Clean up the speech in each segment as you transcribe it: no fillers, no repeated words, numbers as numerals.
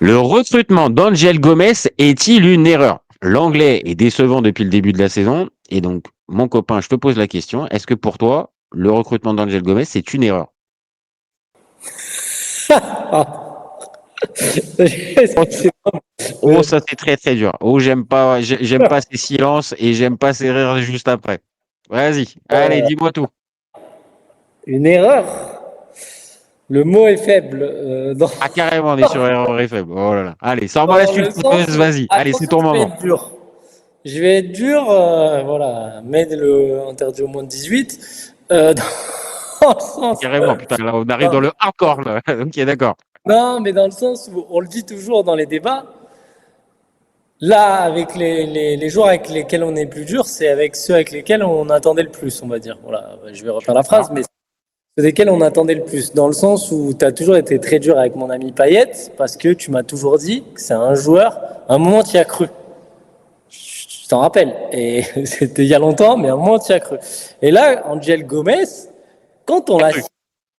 Le recrutement d'Angel Gomez est-il une erreur? L'anglais est décevant depuis le début de la saison. Et donc, mon copain, je te pose la question. Est-ce que pour toi, le recrutement d'Angel Gomez, c'est une erreur? Est-ce que c'est Oh, ça c'est très très dur. Oh, j'aime pas ces silences et j'aime pas ces rires juste après. Vas-y, allez, dis-moi tout. une erreur? Le mot est faible. Ah, carrément, on est sur erreur et faible. Oh là là. Allez, sors-moi la Dans le sens sulfuteuse, où, vas-y. Allez, c'est attention, ton je vais moment. être dur. Je vais être dur, voilà, mais le interdit au moins de 18. Dans le sens, Carrément, putain, là, on arrive dans non, le hardcore, là. Ok, d'accord. non, mais dans le sens où on le dit toujours dans les débats. Là, avec les joueurs avec lesquels on est plus dur, c'est avec ceux avec lesquels on attendait le plus, on va dire. Voilà, je vais refaire la phrase, D'accord. mais ceux desquels on attendait le plus. Dans le sens où tu as toujours été très dur avec mon ami Payet, parce que tu m'as toujours dit que c'est un joueur, à un moment tu y as cru. Je t'en rappelle. Et c'était il y a longtemps, mais à un moment tu y as cru. Et là, Angel Gomez, quand on l'a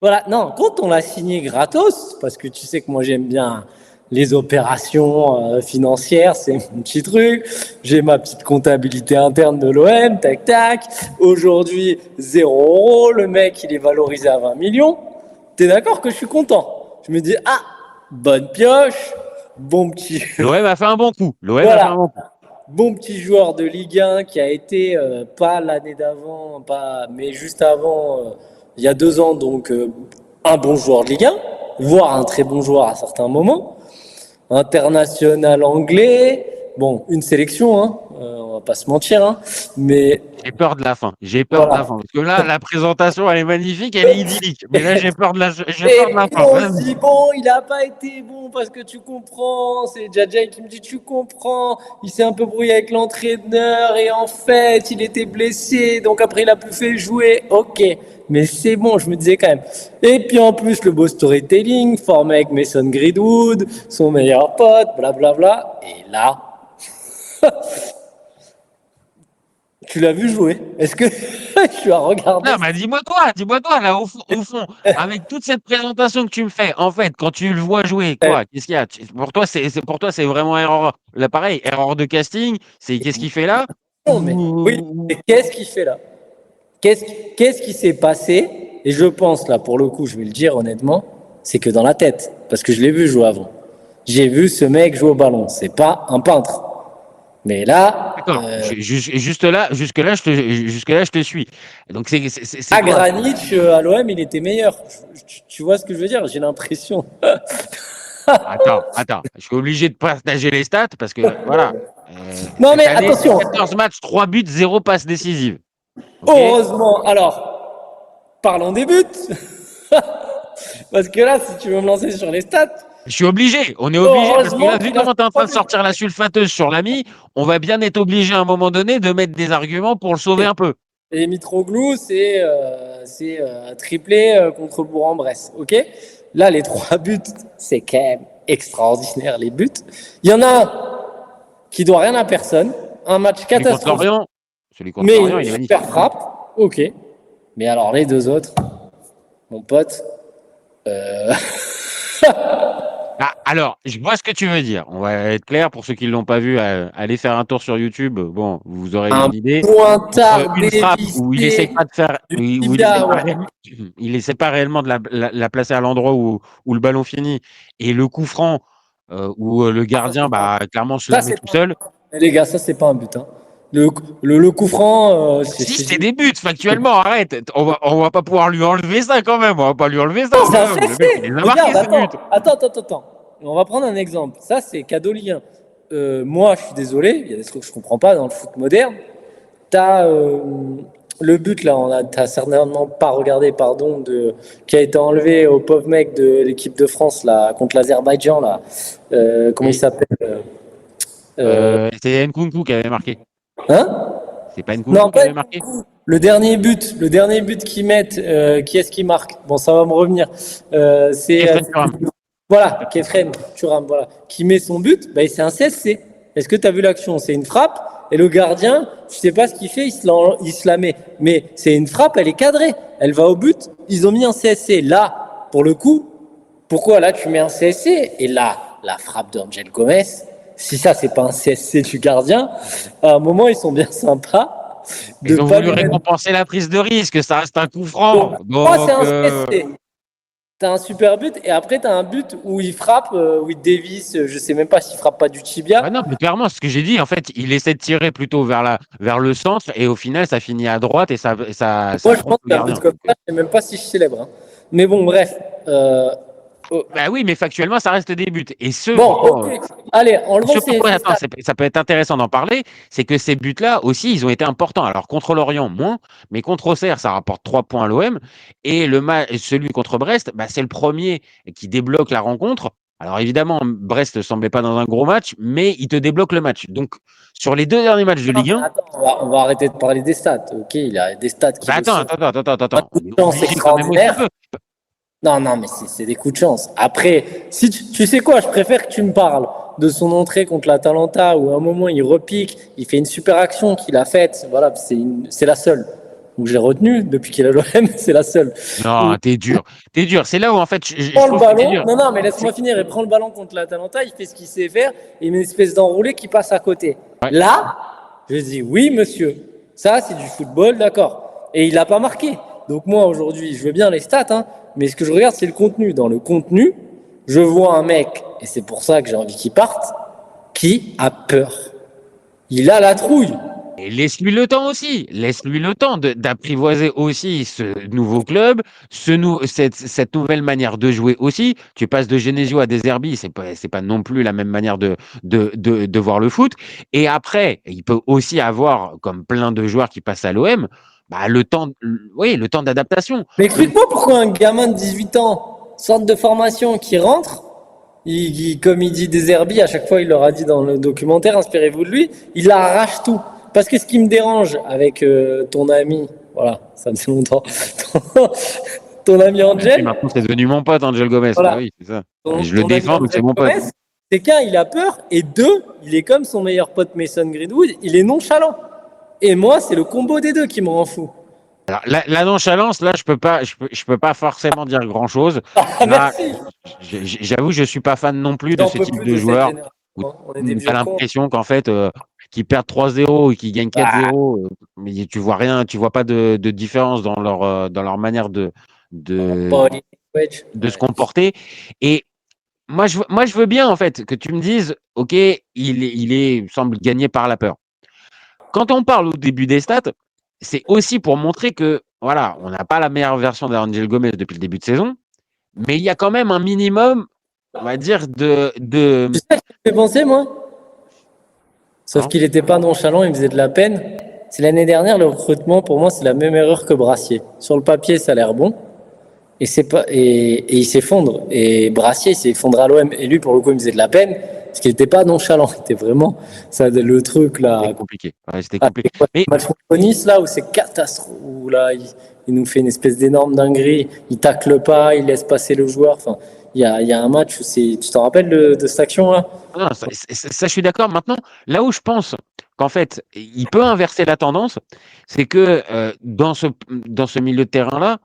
voilà, non, quand on l'a signé gratos, parce que tu sais que moi j'aime bien les opérations financières, c'est mon petit truc. J'ai ma petite comptabilité interne de l'OM, tac tac. Aujourd'hui, 0 €. Le mec, il est valorisé à 20 millions. T'es d'accord que je suis content? Je me dis, ah, bonne pioche, bon petit. L'OM a fait un bon coup. L'OM a fait un Voilà, bon coup. bon petit joueur de Ligue 1 qui a été, pas l'année d'avant, pas, mais juste avant, il y a 2 ans, donc un bon joueur de Ligue 1, voire un très bon joueur à certains moments. International anglais, bon, une sélection, hein, on va pas se mentir, hein, mais J'ai peur de la fin. J'ai peur de la voilà. fin. Parce que là, la présentation, elle est magnifique, elle est idyllique. Mais là, j'ai peur de Et la puis fin. on se Vas-y. dit, bon, il n'a pas été bon parce que tu comprends. C'est Djadja qui me dit, tu comprends. Il s'est un peu brouillé avec l'entraîneur et en fait, il était blessé. Donc après, il a plus fait jouer. Ok, mais c'est bon, je me disais quand même. Et puis en plus, le beau storytelling, formé avec Mason Greenwood, son meilleur pote, blablabla. Et là, tu l'as vu jouer. Est-ce que tu as regardé? Non, mais dis-moi toi, là, au fond, avec toute cette présentation que tu me fais, en fait, quand tu le vois jouer, quoi, qu'est-ce qu'il y a? Pour toi, c'est vraiment erreur. Là, pareil, erreur de casting. C'est qu'est-ce qu'il fait là? Non, mais oui, mais qu'est-ce qu'il fait là? Qu'est-ce qui s'est passé? Et je pense, là, pour le coup, je vais le dire honnêtement, c'est que dans la tête. Parce que je l'ai vu jouer avant. J'ai vu ce mec jouer au ballon. C'est pas un peintre. Mais là, D'accord. Jusque là, je te suis. Donc, c'est à quoi? Granit, à l'OM, il était meilleur. Tu vois ce que je veux dire? J'ai l'impression. Attends. Je suis obligé de partager les stats parce que, voilà. Non, mais Cette année, c'est attention. 14 matchs, 3 buts, 0 passe décisive. OK? Heureusement. Alors, parlons des buts. Parce que là, si tu veux me lancer sur les stats, Je suis obligé. On est obligé parce que là, heureusement vu qu'il a comment tu es en train trois de buts. sortir la sulfateuse sur l'ami, on va bien être obligé à un moment donné de mettre des arguments pour le sauver un peu. Et Mitroglou, c'est un triplé contre Bourg-en-Bresse. Ok. Là, les 3 buts, c'est quand même extraordinaire, les buts. Il y en a un qui doit rien à personne. Un match Celui contre catastrophique, Lorient, celui contre mais Lorient, une il est super magnifique. frappe. Ok. Mais alors, les deux autres, mon pote, Ah, alors, je vois ce que tu veux dire. On va être clair pour ceux qui ne l'ont pas vu, allez faire un tour sur YouTube. Bon, vous aurez un une idée. Entre pointard une frappe où il essaye dévissé pas de faire, du où tibia, ouais. il essaie pas réellement de la placer à l'endroit où le ballon finit, et le coup franc où le Ah, ça, gardien, c'est pas, bah, clairement se la ça, met c'est tout pas un but. seul. Eh, les gars, ça, c'est pas un but. Hein. Le coup franc, Si, je te c'est dis, des buts, factuellement, arrête. On va pas pouvoir lui enlever ça quand même. On va pas lui enlever ça non, au c'est un bonhomme. Le mec, il CFC. les a marqués, Regarde, ces buts. attends. On va prendre un exemple. Ça, c'est cadeau Ligue 1. Moi, je suis désolé, il y a des trucs que je comprends pas dans le foot moderne. T'as le but, là, t'as certainement pas regardé, pardon, qui a été enlevé au pauvre mec de l'équipe de France, là, contre l'Azerbaïdjan, là. Comment il Et s'appelle c'est Nkunku qui avait marqué. Hein? C'est pas Non, Nkunku qui pas avait marqué? Nkunku. Le dernier but qu'ils mettent, qui est-ce qui marque? Bon, ça va me revenir. C'est Kefren Turam. voilà, Kefren Turam, voilà, qui met son but. Bah, c'est un CSC. Est-ce que tu as vu l'action? C'est une frappe et le gardien, je sais pas ce qu'il fait, il se la met. Mais c'est une frappe, elle est cadrée, elle va au but. Ils ont mis un CSC. Là, pour le coup, pourquoi là tu mets un CSC et là la frappe d'Angel Gomez, si ça, c'est pas un CSC du gardien, à un moment, ils sont bien sympas. Ils ont voulu récompenser la prise de risque, ça reste un coup franc. Moi, c'est un CSC. T'as un super but et après t'as un but où il frappe, où il dévisse, je sais même pas s'il frappe pas du tibia. Bah non, mais clairement, ce que j'ai dit, en fait, il essaie de tirer plutôt vers le centre et au final, ça finit à droite et ça Moi, je pense qu'un but comme ça, je sais même pas si je célèbre. Hein. Mais bon, bref. Bah oui, mais factuellement, ça reste des buts. Et okay. Allez, enlevons attends, ça peut être intéressant d'en parler, c'est que ces buts-là aussi, ils ont été importants. Alors, contre l'Orient, moins, mais contre Auxerre, ça rapporte 3 points à l'OM. Et celui contre Brest, bah, c'est le premier qui débloque la rencontre. Alors, évidemment, Brest ne semblait pas dans un gros match, mais il te débloque le match. Donc, sur les 2 derniers matchs de Ligue 1... Attends, on va arrêter de parler des stats. Ok, il a des stats qui... Bah attends. C'est extraordinaire. Non, mais c'est des coups de chance. Après, si tu sais quoi, je préfère que tu me parles de son entrée contre l'Atalanta où à un moment il repique, il fait une super action qu'il a faite. Voilà, c'est la seule. Donc j'ai retenu depuis qu'il a l'OM, c'est la seule. Non, t'es dur. C'est là où en fait. Je prends le ballon. Non, mais laisse-moi finir. Il prend le ballon contre l'Atalanta, il fait ce qu'il sait faire et il met une espèce d'enroulé qui passe à côté. Ouais. Là, je dis oui, monsieur. Ça, c'est du football, d'accord. Et il n'a pas marqué. Donc moi aujourd'hui, je veux bien les stats, hein. Mais ce que je regarde, c'est le contenu. Dans le contenu, je vois un mec, et c'est pour ça que j'ai envie qu'il parte, qui a peur. Il a la trouille. Et laisse-lui le temps aussi. Laisse-lui le temps d'apprivoiser aussi ce nouveau club, cette nouvelle manière de jouer aussi. Tu passes de Genesio à Deserbi, c'est pas non plus la même manière de voir le foot. Et après, il peut aussi avoir, comme plein de joueurs qui passent à l'OM, bah, le temps d'adaptation. Mais explique-moi pourquoi un gamin de 18 ans, centre de formation, qui rentre, comme il dit Deserbi, à chaque fois il leur a dit dans le documentaire, inspirez-vous de lui, il arrache tout. Parce que ce qui me dérange avec ton ami, voilà, ça me fait longtemps, ton ami Angel. Maintenant, c'est devenu mon pote, Angel Gomez. Voilà. Ah oui, c'est ça. Et je le défends, donc c'est mon pote. C'est qu'un, il a peur, et deux, il est comme son meilleur pote Mason Greenwood, il est nonchalant. Et moi, c'est le combo des deux qui me rend fou. Alors, la nonchalance, là, je peux pas forcément dire grand-chose. Merci. J'avoue, je suis pas fan non plus de ce type de joueur. Tu as l'impression qu'en fait, qu'ils perdent 3-0 et qu'ils gagnent 4-0, mais tu vois rien, tu vois pas de différence dans leur manière de se comporter. Et moi, je veux bien, en fait, que tu me dises, OK, il semble gagner par la peur. Quand on parle au début des stats, c'est aussi pour montrer que, voilà, on n'a pas la meilleure version d'Angel Gomez depuis le début de saison, mais il y a quand même un minimum, on va dire, de... Tu sais ce qui me fait penser, moi? Sauf qu'il n'était pas nonchalant, il faisait de la peine. C'est l'année dernière, le recrutement, pour moi, c'est la même erreur que Brassier. Sur le papier, ça a l'air bon. Et il s'effondre. Et Brassier, il s'effondre à l'OM. Et lui, pour le coup, il me faisait de la peine. Parce qu'il n'était pas nonchalant. C'était vraiment le truc là. C'était compliqué. Ouais, c'était compliqué. Mais match contre Nice, là, où c'est catastrophe. Où là, il nous fait une espèce d'énorme dinguerie. Il tacle pas, il laisse passer le joueur. Enfin, il y a un match où c'est. Tu t'en rappelles de cette action-là? Non, ça, je suis d'accord. Maintenant, là où je pense qu'en fait, il peut inverser la tendance, c'est que dans ce milieu de terrain-là,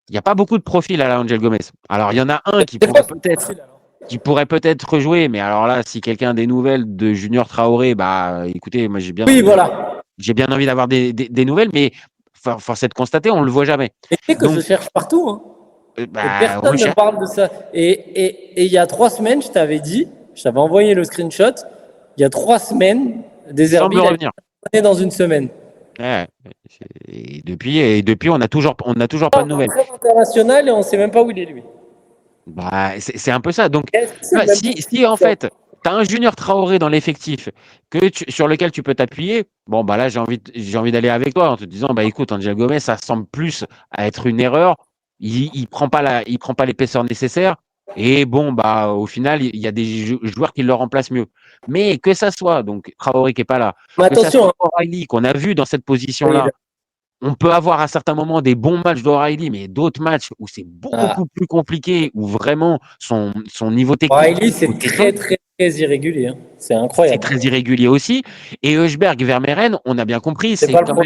il n'y a pas beaucoup de profils à la Angel Gomez. Alors, il y en a un qui pourrait peut-être rejouer, mais alors là, si quelqu'un a des nouvelles de Junior Traoré, bah écoutez, moi j'ai bien envie d'avoir des nouvelles, mais force est de constater, on ne le voit jamais. Et tu sais que je cherche partout. Hein. Personne ne parle de ça. Et il y a 3 semaines, je t'avais dit, je t'avais envoyé le screenshot, il y a 3 semaines, Deserbi est dans une semaine. Ouais. Et depuis, on n'a toujours pas de nouvelles. Très international et on ne sait même pas où il est, lui. Bah, c'est un peu ça. Donc, si en fait, tu as un Junior Traoré dans l'effectif sur lequel tu peux t'appuyer, bon, bah là, j'ai envie d'aller avec toi en te disant, bah écoute, Angel Gomez, ça semble plus à être une erreur. Il prend pas l'épaisseur nécessaire. Et bon, bah au final, il y a des joueurs qui le remplacent mieux. Mais que ça soit, donc Traoré qui n'est pas là, que ça soit O'Reilly qu'on a vu dans cette position-là, on peut avoir à certains moments des bons matchs d'O'Reilly, mais d'autres matchs où c'est beaucoup plus compliqué, où vraiment son niveau technique... O'Reilly, c'est très, très, très irrégulier. Hein. C'est incroyable. C'est très irrégulier aussi. Et Højbjerg, Vermeeren, on a bien compris, c'est quand même...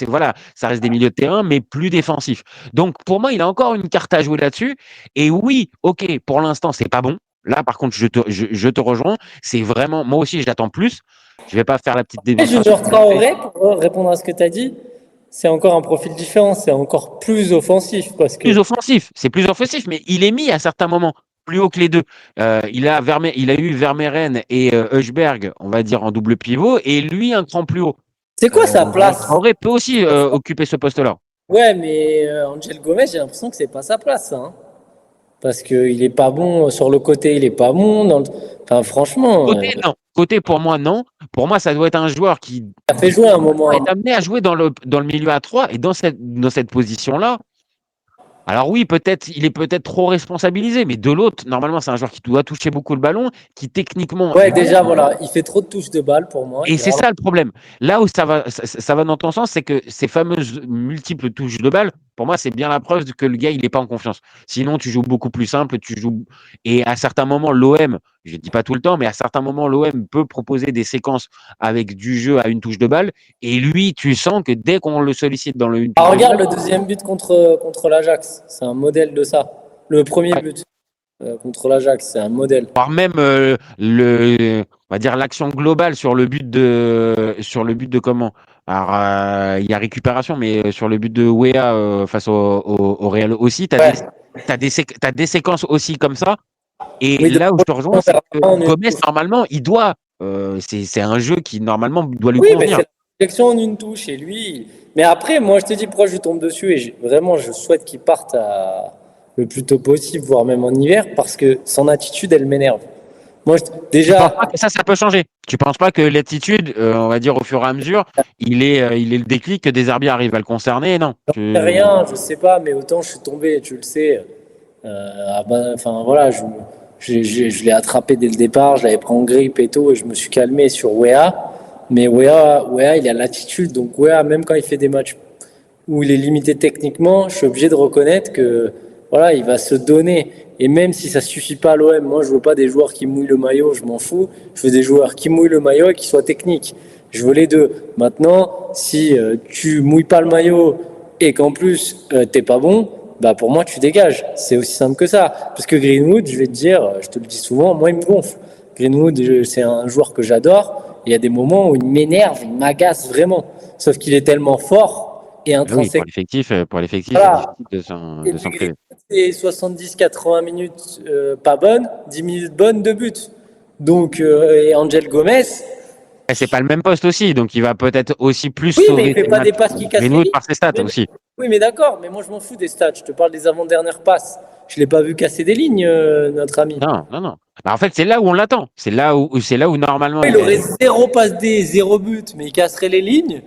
voilà, ça reste des milieux de terrain, mais plus défensifs. Donc, pour moi, il a encore une carte à jouer là-dessus. Et oui, OK, pour l'instant, c'est pas bon. Là, par contre, je te rejoins. C'est vraiment, moi aussi, j'attends plus. Je vais pas faire la petite Et démonstration. Junior Traoré, pour répondre à ce que tu as dit, c'est encore un profil différent, c'est encore plus offensif parce que Plus offensif, c'est plus offensif, mais il est mis à certains moments plus haut que les deux. Il a eu Vermeeren et Højbjerg, on va dire en double pivot, et lui un cran plus haut. c'est quoi sa place? Traoré peut aussi occuper ce poste-là. Ouais, mais Angel Gomez, j'ai l'impression que c'est pas sa place, ça, hein. Parce qu'il est pas bon sur le côté, il est pas bon. Enfin, franchement, Côté, non. Côté, pour moi, non. Pour moi, ça doit être un joueur qui il a fait jouer un moment. est amené à jouer dans le milieu à 3 et dans cette position-là. Alors oui, peut-être, il est peut-être trop responsabilisé, mais de l'autre, normalement, c'est un joueur qui doit toucher beaucoup le ballon, qui techniquement Ouais, est bon. déjà, voilà, il fait trop de touches de balle pour moi. Et c'est ça le problème. Là où ça va dans ton sens, c'est que ces fameuses multiples touches de balle, pour moi, c'est bien la preuve que le gars, il n'est pas en confiance. Sinon, tu joues beaucoup plus simple, et à certains moments, l'OM, je ne dis pas tout le temps, mais à certains moments, l'OM peut proposer des séquences avec du jeu à une touche de balle. Et lui, tu sens que dès qu'on le sollicite dans une touche de Regarde balle, le deuxième but contre l'Ajax, c'est un modèle de ça. Le premier ouais, but contre l'Ajax, c'est un modèle. voire même on va dire l'action globale sur le but de comment? Alors, il y a récupération, mais sur le but de Wea face au Real aussi, tu as Ouais. t'as des séquences aussi comme ça. Et Mais de là où je te rejoins, c'est que on est- Gomez, normalement, il doit. C'est un jeu qui, normalement, doit lui Oui, mais convenir. c'est la projection en une touche et lui. Mais après, moi, je te dis pourquoi je tombe dessus et vraiment, je souhaite qu'il parte le plus tôt possible, voire même en hiver, parce que son attitude, elle m'énerve. Moi, Tu penses déjà, pas que ça peut changer? Tu penses pas que l'attitude, on va dire au fur et à mesure, il est le déclic que des herbiers arrivent à le concerner? Non. rien, je sais pas, mais autant je suis tombé, tu le sais. Enfin voilà, je l'ai attrapé dès le départ, je l'avais pris en grippe et tout, et je me suis calmé sur Wea. Mais Wea, il a l'attitude, donc Wea, même quand il fait des matchs où il est limité techniquement, je suis obligé de reconnaître que voilà, il va se donner. Et même si ça suffit pas à l'OM, moi je veux pas des joueurs qui mouillent le maillot, je m'en fous. Je veux des joueurs qui mouillent le maillot et qui soient techniques. Je veux les deux. Maintenant, si tu mouilles pas le maillot et qu'en plus t'es pas bon, bah pour moi tu dégages. C'est aussi simple que ça. Parce que Greenwood, je vais te dire, je te le dis souvent, moi il me gonfle. Greenwood, c'est un joueur que j'adore. Il y a des moments où il m'énerve, il m'agace vraiment. Sauf qu'il est tellement fort et Ah oui, intrinsèque. pour l'effectif, c'est Voilà. difficile de s'en Et priver. c'est 70-80 minutes pas bonnes, 10 minutes bonnes de but. Donc, et Angel Gomez, Et c'est pas le même poste aussi, donc il va peut-être aussi plus oui, mais il sauver fait ses pas des matchs. passes qui cassent les Greenwood lignes. par ses stats Mais- aussi. oui, mais d'accord, mais moi je m'en fous des stats. Je te parle des avant-dernières passes. Je l'ai pas vu casser des lignes, notre ami. Non, non, non. Bah, en fait, c'est là où on l'attend. C'est là où normalement Il aurait zéro passe D, zéro but, mais il casserait les lignes.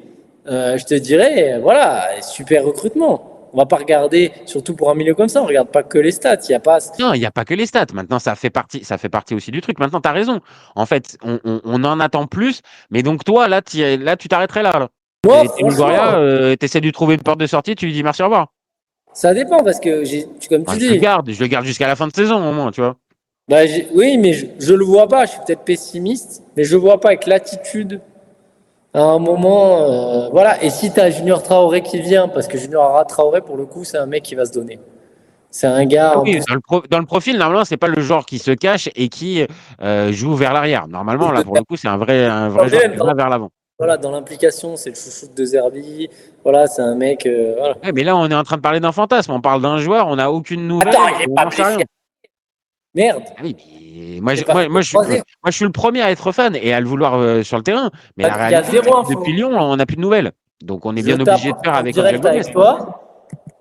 Je te dirais, voilà, super recrutement. On va pas regarder, surtout pour un milieu comme ça, on regarde pas que les stats. Il y a pas. Non, il n'y a pas que les stats. Maintenant, ça fait partie aussi du truc. Maintenant, tu as raison. En fait, on en attend plus. Mais donc, toi, là, tu t'arrêterais là. Moi, T'es Longoria, franchement, tu essaies de lui trouver une porte de sortie, tu lui dis merci, au revoir. ça dépend parce que, comme tu Enfin, je le dis, garde, je le garde jusqu'à la fin de saison, au moins, tu vois. bah, oui, mais je le vois pas. Je suis peut-être pessimiste, mais je le vois pas avec l'attitude à un moment. Voilà. Et si tu as Junior Traoré qui vient, parce que Junior Traoré, pour le coup, c'est un mec qui va se donner. C'est un gars, Ah en oui, plus, dans le profil, normalement, c'est pas le genre qui se cache et qui joue vers l'arrière. Normalement, là, pour le coup, c'est un vrai joueur qui va vers l'avant. voilà, dans l'implication, c'est le chouchou de Zerbi. Voilà, c'est un mec. Voilà. Ouais, mais là, on est en train de parler d'un fantasme. On parle d'un joueur, on n'a aucune nouvelle, Attends, il est on pas n'en sait rien. blessé. Merde. Ah oui, mais moi, Il est je, pas moi, moi, je suis, croisé. moi, je suis le premier à être fan et à le vouloir sur le terrain. Mais la Il y a réalité, c'est zéro que info. depuis Lyon, on n'a plus de nouvelles. Donc, on est Je bien obligé de tape faire en avec Angel direct Gomez. avec toi,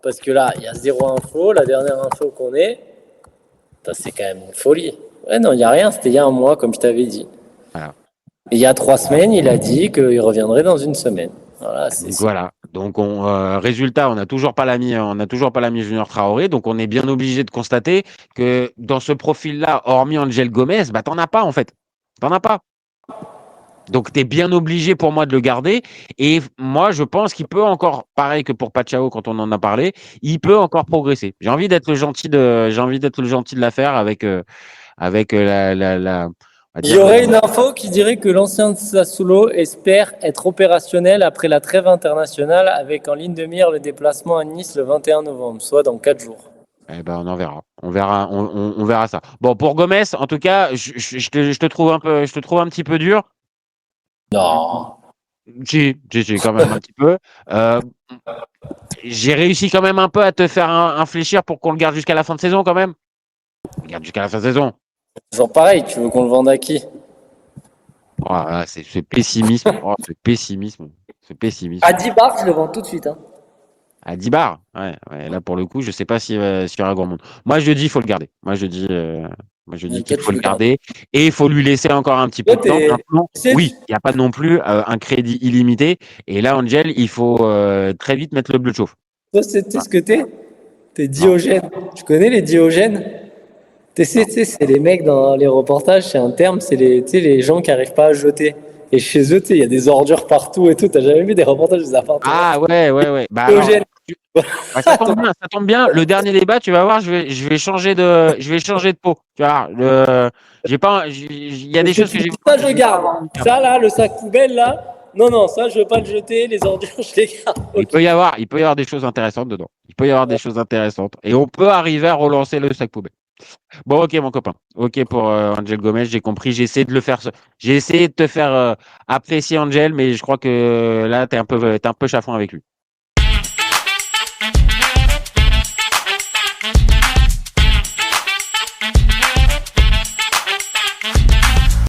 parce que là, il y a zéro info. La dernière info qu'on ait, c'est quand même une folie. Ouais, non, il n'y a rien. C'était il y a un mois, comme je t'avais dit. Voilà. Et il y a 3 semaines, il a dit qu'il reviendrait dans une semaine. Voilà, Donc voilà. Donc résultat, on n'a toujours pas l'ami Junior Traoré. Donc on est bien obligé de constater que dans ce profil-là, hormis Angel Gomez, bah t'en as pas en fait. T'en as pas. Donc tu es bien obligé pour moi de le garder. Et moi, je pense qu'il peut encore, pareil que pour Pachao quand on en a parlé, il peut encore progresser. J'ai envie d'être le gentil de l'affaire avec on va il y dire aurait une info qui dirait que l'ancien Sassuolo espère être opérationnel après la trêve internationale avec en ligne de mire le déplacement à Nice le 21 novembre, soit dans 4 jours. Eh ben, on en verra. On verra ça. Bon, pour Gomez, en tout cas, je te trouve je te trouve un petit peu dur. Non. J'ai quand même un petit peu. Euh, j'ai réussi quand même un peu à te faire infléchir pour qu'on le garde jusqu'à la fin de saison quand même. On le garde jusqu'à la fin de saison. Toujours pareil, tu veux qu'on le vende à qui? Oh, là, c'est pessimisme. Oh, ce pessimisme. Ce pessimisme. À 10 bars, je le vends tout de suite. Hein. À 10 bars. Ouais, ouais, là, pour le coup, je sais pas s'il y aura grand monde. Moi, je dis il faut le garder. Moi, je dis qu'il Toi, faut tu le veux garder. garder. Et il faut lui laisser encore un petit peu Toi, de temps. Maintenant, tu sais, oui, il n'y a pas non plus un crédit illimité. Et là, Angel, il faut très vite mettre le bleu de chauffe. toi, c'est Ah, ce que t'es? T'es non, Diogène. Tu connais les Diogènes? non. Tu sais, c'est les mecs dans les reportages, c'est un terme, c'est les, tu sais, les gens qui n'arrivent pas à jeter. Et chez eux, tu sais, il y a des ordures partout et tout. T'as jamais vu des reportages des appartements? Ah, ouais, ouais, ouais. Bah alors, Diogène. bah, ça tombe bien, ça tombe bien. Le dernier débat, tu vas voir, je vais changer de peau. Tu vois, j'ai pas, il y a des Parce que choses tu que j'ai dis, ça, je j'ai pas garde. envie de faire. Ça, là, le sac poubelle, là. Non, non, ça, je veux pas le jeter. Les ordures, je les garde. Ok. Il peut y avoir des choses intéressantes dedans. Il peut y avoir des choses intéressantes. Et on peut arriver à relancer le sac poubelle. Bon, ok, mon copain. Ok pour Angel Gomez, j'ai compris. J'ai essayé de te faire apprécier Angel, mais je crois que là, t'es un peu chafouin avec lui.